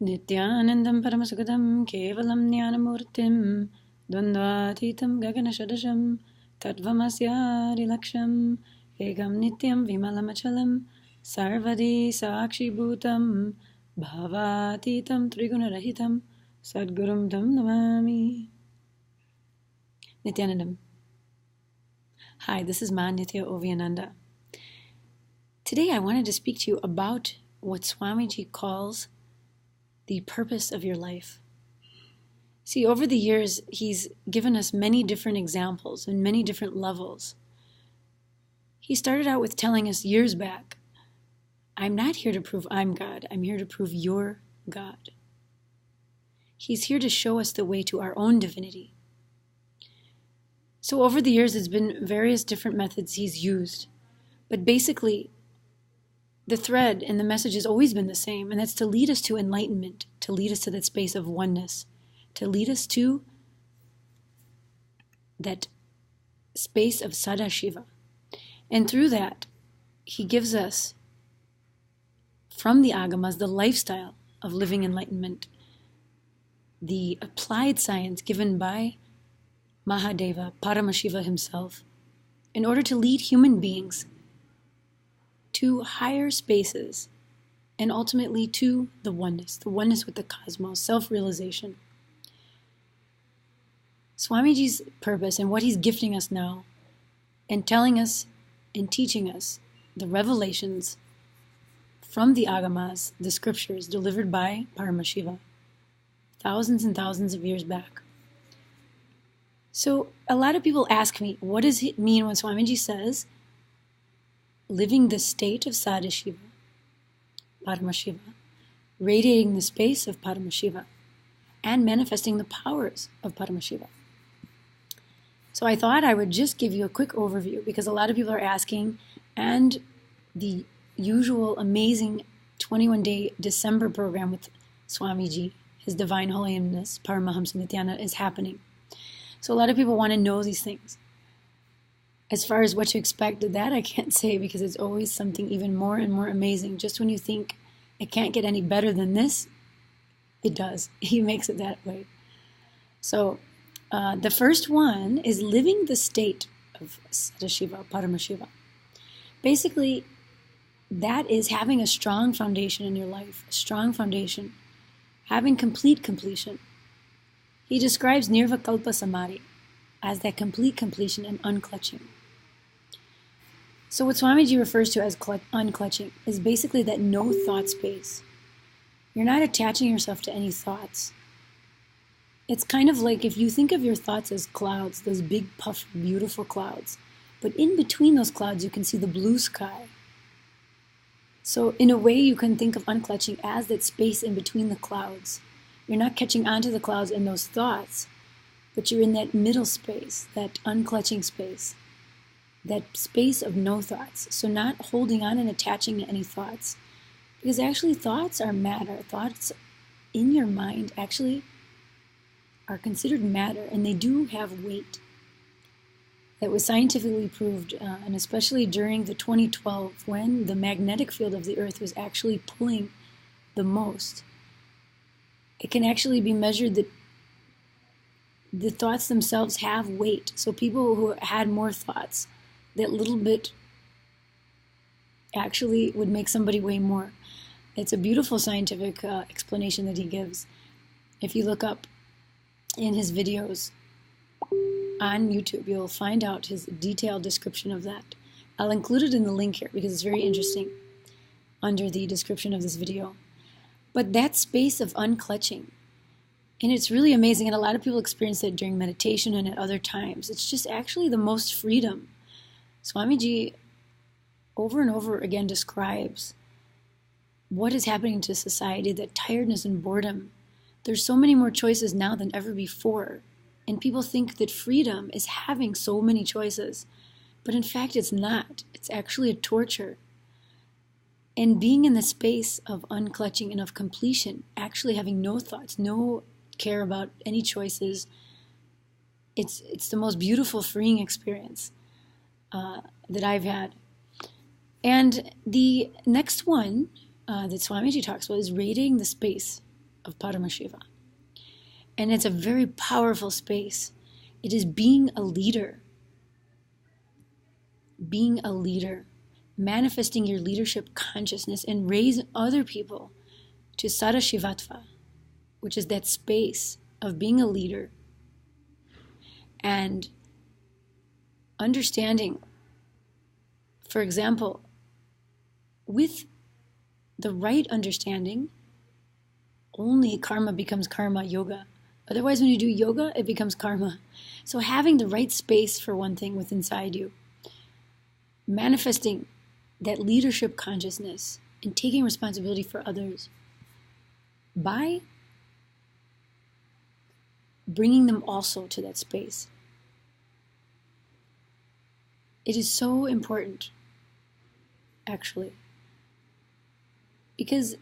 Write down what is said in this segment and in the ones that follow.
Nithyanandam Paramasukadam Kevalam Jnanamurtim Dvandvatitam Gaganashadasham Tattvamasya Laksham Ekam Nityam Vimalamachalam Sarvadi Sakshi Bhutam Bhavatitam Trigunarahitam Sadgurum Tam Namami. Nithyanandam. Hi, this is Ma Nithya Oviananda. Today I wanted to speak to you about what Swamiji calls the purpose of your life. See, over the years, he's given us many different examples and many different levels. He started out with telling us years back, I'm not here to prove I'm God, I'm here to prove you're God. He's here to show us the way to our own divinity. So over the years, there's been various different methods he's used. But basically, the thread and the message has always been the same, and that's to lead us to enlightenment, to lead us to that space of oneness, to lead us to that space of Sadashiva. And through that, he gives us, from the agamas, the lifestyle of living enlightenment, the applied science given by Mahadeva, Paramashiva himself, in order to lead human beings to higher spaces and ultimately to the oneness with the cosmos, self-realization. Swamiji's purpose and what he's gifting us now and telling us and teaching us the revelations from the agamas, the scriptures delivered by Paramashiva thousands and thousands of years back. So a lot of people ask me, what does it mean when Swamiji says living the state of Sadashiva, Paramashiva, radiating the space of Paramashiva, and manifesting the powers of Paramashiva? So I thought I would just give you a quick overview because a lot of people are asking, and the usual amazing 21-day December program with Swamiji, His Divine Holiness, Paramahamsa Nithyananda, is happening. So a lot of people want to know these things. As far as what to expect of that, I can't say because it's always something even more and more amazing. Just when you think it can't get any better than this, it does. He makes it that way. So the first one is living the state of Sadashiva, Paramashiva. Basically, that is having a strong foundation in your life, a strong foundation, having complete completion. He describes Nirvikalpa Samadhi as that complete completion and unclutching. So what Swamiji refers to as unclutching is basically that no thought space. You're not attaching yourself to any thoughts. It's kind of like if you think of your thoughts as clouds, those big, puffy, beautiful clouds. But in between those clouds, you can see the blue sky. So in a way, you can think of unclutching as that space in between the clouds. You're not catching onto the clouds in those thoughts, but you're in that middle space, that unclutching space, that space of no thoughts. So not holding on and attaching to any thoughts. Because actually thoughts are matter. Thoughts in your mind actually are considered matter, and they do have weight. That was scientifically proved, and especially during the 2012, when the magnetic field of the Earth was actually pulling the most. It can actually be measured that the thoughts themselves have weight. So people who had more thoughts, that little bit actually would make somebody weigh more. It's a beautiful scientific explanation that he gives. If you look up in his videos on YouTube, you'll find out his detailed description of that. I'll include it in the link here because it's very interesting under the description of this video. But that space of unclutching, and it's really amazing, and a lot of people experience it during meditation and at other times. It's just actually the most freedom. Swamiji over and over again describes what is happening to society, that tiredness and boredom. There's so many more choices now than ever before. And people think that freedom is having so many choices. But in fact, it's not. It's actually a torture. And being in the space of unclutching and of completion, actually having no thoughts, no care about any choices, it's the most beautiful, freeing experience that I've had. And the next one that Swamiji talks about is radiating the space of Paramashiva. And it's a very powerful space. It is being a leader. Being a leader. Manifesting your leadership consciousness and raise other people to Sadashivatva, which is that space of being a leader and understanding, for example, with the right understanding, only karma becomes karma yoga. Otherwise, when you do yoga, it becomes karma. So having the right space for one thing within inside you, manifesting that leadership consciousness and taking responsibility for others by bringing them also to that space. It is so important, actually, because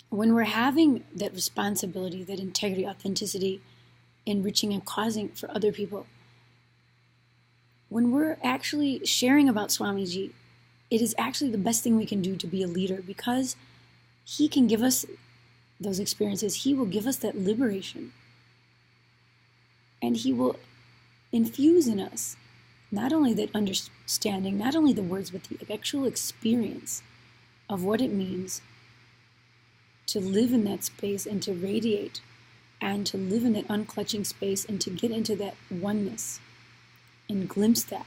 when we're having that responsibility, that integrity, authenticity, enriching and causing for other people, when we're actually sharing about Swamiji, it is actually the best thing we can do to be a leader, because he can give us those experiences. He will give us that liberation. And he will infuse in us not only that understanding, not only the words, but the actual experience of what it means to live in that space and to radiate and to live in that unclutching space and to get into that oneness and glimpse that.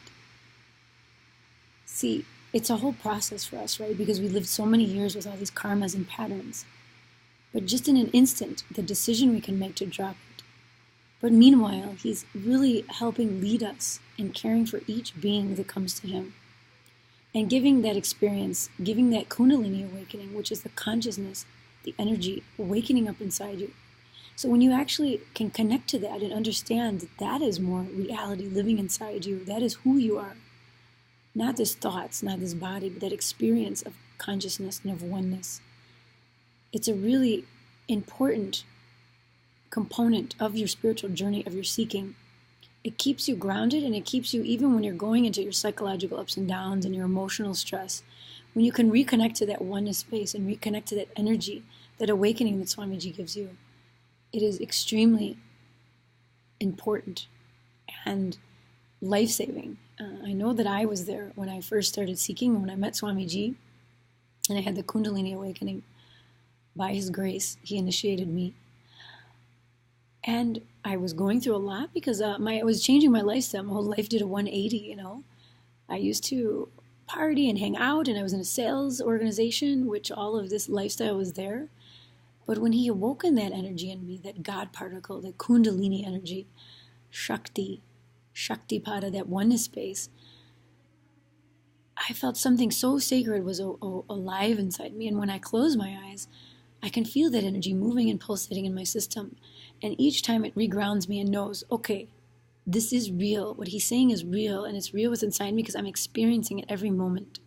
See, it's a whole process for us, right? Because we lived so many years with all these karmas and patterns. But just in an instant, the decision we can make to drop it. But meanwhile, he's really helping lead us and caring for each being that comes to him. And giving that experience, giving that Kundalini awakening, which is the consciousness, the energy awakening up inside you. So when you actually can connect to that and understand that that is more reality living inside you, that is who you are. Not this thoughts, not this body, but that experience of consciousness and of oneness. It's a really important component of your spiritual journey, of your seeking. It keeps you grounded, and it keeps you, even when you're going into your psychological ups and downs and your emotional stress, when you can reconnect to that oneness space and reconnect to that energy, that awakening that Swamiji gives you. It is extremely important and life-saving. I know that I was there when I first started seeking, when I met Swamiji, and I had the Kundalini awakening. By his grace, he initiated me. And I was going through a lot because I was changing my lifestyle. My whole life did a 180, I used to party and hang out, and I was in a sales organization, which all of this lifestyle was there. But when he awoken that energy in me, that God particle, that Kundalini energy, Shakti Pada, that oneness space, I felt something so sacred was alive inside me. And when I close my eyes, I can feel that energy moving and pulsating in my system. And each time it regrounds me and knows, okay, this is real. What he's saying is real, and it's real what's inside me because I'm experiencing it every moment.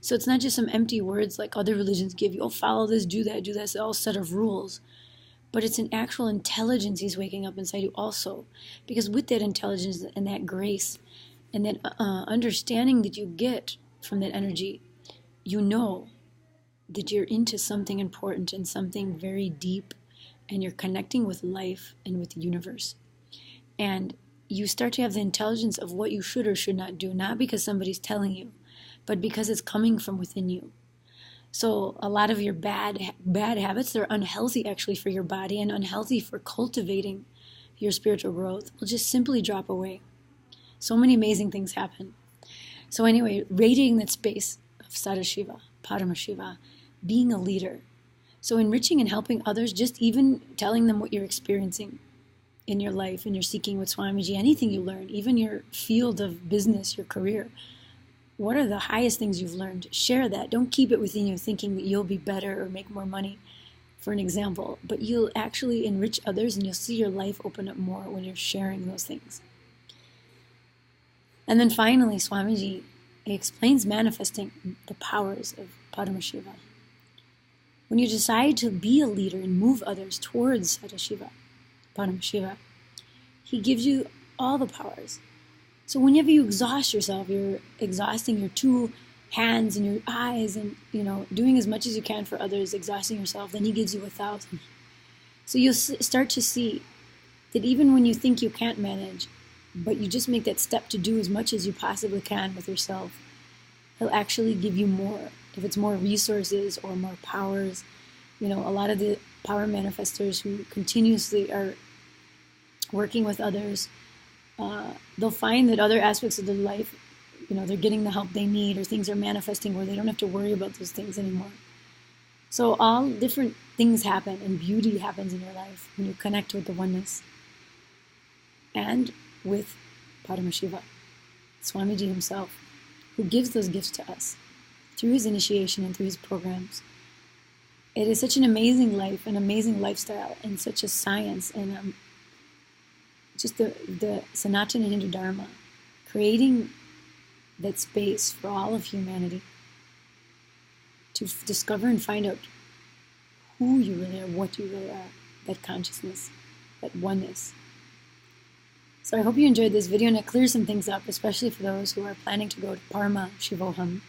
So it's not just some empty words like other religions give you, oh, follow this, do that, it's all set of rules. But it's an actual intelligence he's waking up inside you also. Because with that intelligence and that grace and that understanding that you get from that energy, you know that you're into something important and something very deep, and you're connecting with life and with the universe. And you start to have the intelligence of what you should or should not do, not because somebody's telling you, but because it's coming from within you. So a lot of your bad habits, they're unhealthy actually for your body and unhealthy for cultivating your spiritual growth, will just simply drop away. So many amazing things happen. So anyway, radiating that space of Sadashiva, Paramashiva, being a leader. So enriching and helping others, just even telling them what you're experiencing in your life, in your seeking with Swamiji, anything you learn, even your field of business, your career. What are the highest things you've learned? Share that. Don't keep it within you thinking that you'll be better or make more money, for an example. But you'll actually enrich others, and you'll see your life open up more when you're sharing those things. And then finally, Swamiji explains manifesting the powers of Paramashiva. When you decide to be a leader and move others towards Sadashiva, Paramashiva, he gives you all the powers. So whenever you exhaust yourself, you're exhausting your two hands and your eyes and, doing as much as you can for others, exhausting yourself, then he gives you 1,000. So you'll start to see that even when you think you can't manage, but you just make that step to do as much as you possibly can with yourself, he'll actually give you more. If it's more resources or more powers, a lot of the power manifestors who continuously are working with others, they'll find that other aspects of their life, they're getting the help they need, or things are manifesting where they don't have to worry about those things anymore. So all different things happen, and beauty happens in your life when you connect with the oneness and with Paramashiva, Swamiji himself, who gives those gifts to us through his initiation and through his programs. It is such an amazing life, an amazing lifestyle, and such a science, and just the Sanatana Hindu Dharma, creating that space for all of humanity to discover and find out who you really are, what you really are, that consciousness, that oneness. So I hope you enjoyed this video and it clears some things up, especially for those who are planning to go to Paramashivoham,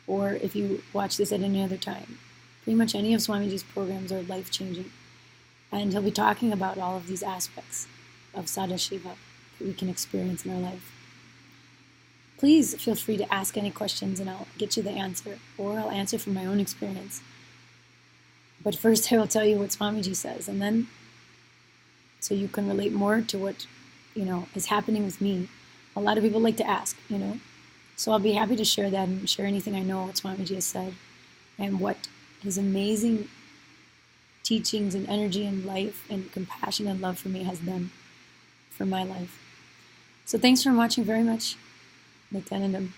or if you watch this at any other time. Pretty much any of Swamiji's programs are life-changing. And he'll be talking about all of these aspects of Sadashiva that we can experience in our life. Please feel free to ask any questions and I'll get you the answer, or I'll answer from my own experience. But first I will tell you what Swamiji says, and then so you can relate more to what is happening with me. A lot of people like to ask, so I'll be happy to share that and share anything I know what Swamiji has said and what his amazing teachings and energy and life and compassion and love for me has done for my life. So thanks for watching very much. Nithyananda.